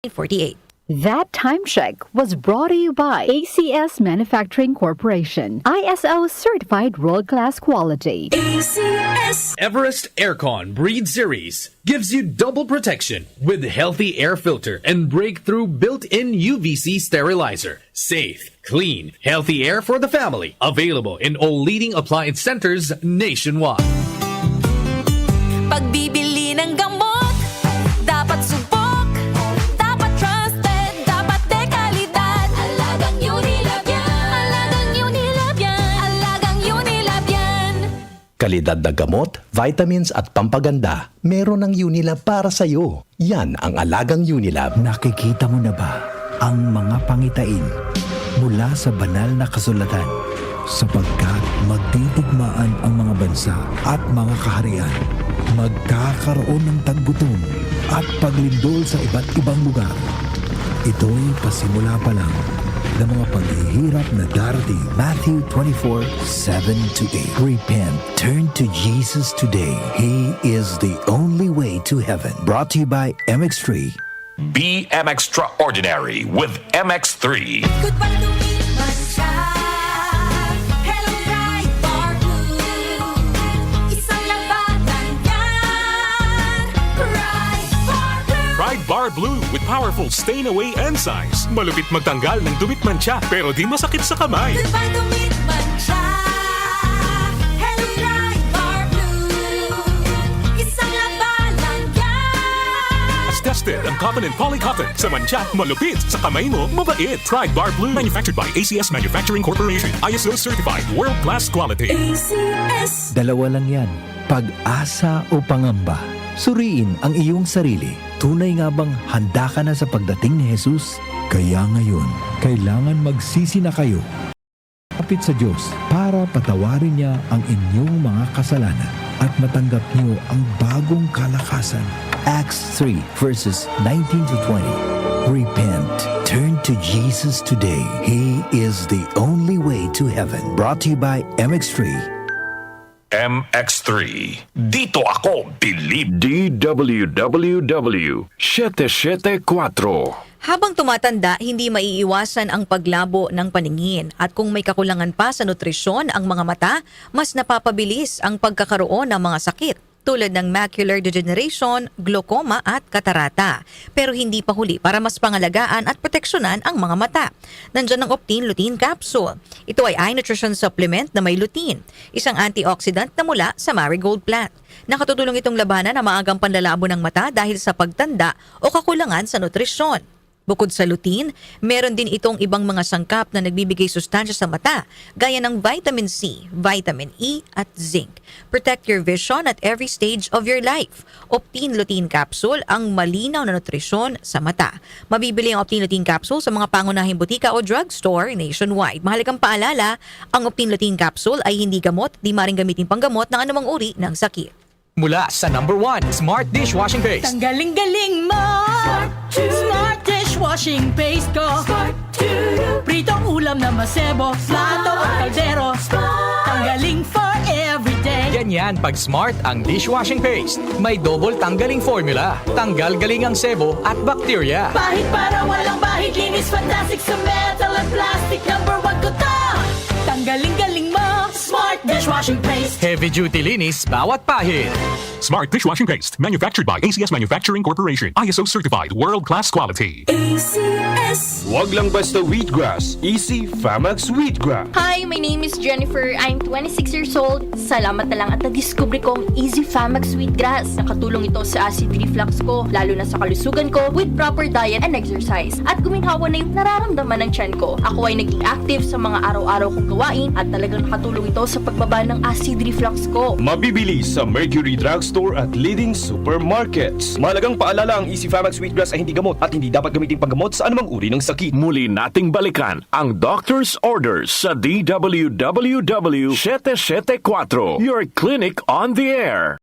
48. That time check was brought to you by ACS Manufacturing Corporation, ISO certified world-class quality. ACS. Everest Aircon Breed Series gives you double protection with healthy air filter and breakthrough built-in UVC sterilizer. Safe, clean, healthy air for the family. Available in all leading appliance centers nationwide. Pagbibili ng gamot, dapat subok, dapat trusted, dapat dekalidad. Alagang Unilab yan. Alagang Unilab yan. Alagang Unilab yan. Kalidad na gamot, vitamins at pampaganda, meron ng Unilab para sa'yo. Yan ang alagang Unilab. Nakikita mo na ba ang mga pangitain mula sa banal na kasulatan? Sapagkat magtitigmaan ang mga bansa at mga kaharian. Magkakaroon ng taggutom at paglindol sa iba't ibang lugar. Ito'y pasimula pa lang ng mga paghihirap na darating. Matthew 24:7-8. Repent, turn to Jesus today. He is the only way to heaven. Brought to you by MX3. Be Extraordinary with MX3. Goodbye to me, Masya. Hello, Pride Bar Blue. Isang labanan yan. Pride Bar Blue. Pride Bar Blue with powerful stain-away enzymes. Malupit magtanggal ng dumit mancha pero di masakit sa kamay. Goodbye to me, Masya. Hello, Pride Bar Blue. Isang labanan yan. As tested ang cotton and polycotton. Sa mancha, malupit. Sa kamay mo, mabait. Pride Bar Blue. Manufactured by ACS Manufacturing Corporation. ISO certified. World-class quality. ACS. Dalawa lang yan, pag-asa o pangamba. Suriin ang iyong sarili. Tunay nga bang handa ka na sa pagdating ni Jesus? Kaya ngayon, kailangan magsisi na kayo. Kapit sa Diyos para patawarin niya ang inyong mga kasalanan at matanggap niyo ang bagong kalakasan. Acts 3 verses 19-20. Repent. Turn to Jesus today. He is the only way to heaven. Brought to you by MX3. MX3. Dito ako, believe. DWWW 774. Habang tumatanda, hindi maiiwasan ang paglabo ng paningin at kung may kakulangan pa sa nutrisyon ang mga mata, mas napapabilis ang pagkakaroon ng mga sakit tulad ng macular degeneration, glaucoma at katarata. Pero hindi pa huli para mas pangalagaan at proteksyonan ang mga mata. Nandiyan ang Optin Lutein Capsule. Ito ay eye nutrition supplement na may lutein, isang antioxidant na mula sa marigold plant. Nakatutulong itong labanan ang maagang panlalabo ng mata dahil sa pagtanda o kakulangan sa nutrisyon. Bukod sa lutein, meron din itong ibang mga sangkap na nagbibigay sustansya sa mata, gaya ng vitamin C, vitamin E at zinc. Protect your vision at every stage of your life. Optin Lutein Capsule ang malinaw na nutrisyon sa mata. Mabibili ang Optin Lutein Capsule sa mga pangunahing butika o drugstore nationwide. Mahalagang paalala, ang Optin Lutein Capsule ay hindi gamot, di maring gamitin panggamot ng anumang uri ng sakit. Mula sa number 1, Smart Dishwashing Paste. Tanggaling-galing mo! Smart dishwashing paste ko! Pritong ulam na masebo, plato at kaldero. Tanggaling for everyday. Ganyan pag Smart ang dishwashing paste. May double tanggaling formula. Tanggal galing ang sebo at bakterya. Bahid para walang bahid, linis fantastic sa metal at plastic. Number 1 ko to! Tanggaling-galing mo! Smart dishwashing paste. Heavy duty linis bawat pahid. Smart Dishwashing Paste. Manufactured by ACS Manufacturing Corporation. ISO certified. World-class quality. ACS. Wag lang basta wheatgrass. Easy Famax Wheatgrass. Hi, my name is Jennifer. I'm 26 years old. Salamat na lang at na-discover kong Easy Famax Wheatgrass. Nakatulong ito sa acid reflux ko, lalo na sa kalusugan ko with proper diet and exercise. At guminhawa na yung nararamdaman ng tiyan ko. Ako ay naging active sa mga araw-araw kong gawain at talagang nakatulong ito sa pagbaba ng acid reflux ko. Mabibili sa Mercury Drugstore at leading supermarkets. Mahalagang paalala, ang Easy Famax Wheatgrass ay hindi gamot at hindi dapat gamitin panggamot sa anumang uri ng sakit. Muli nating balikan ang doctor's orders sa DWWW 774. Your clinic on the air.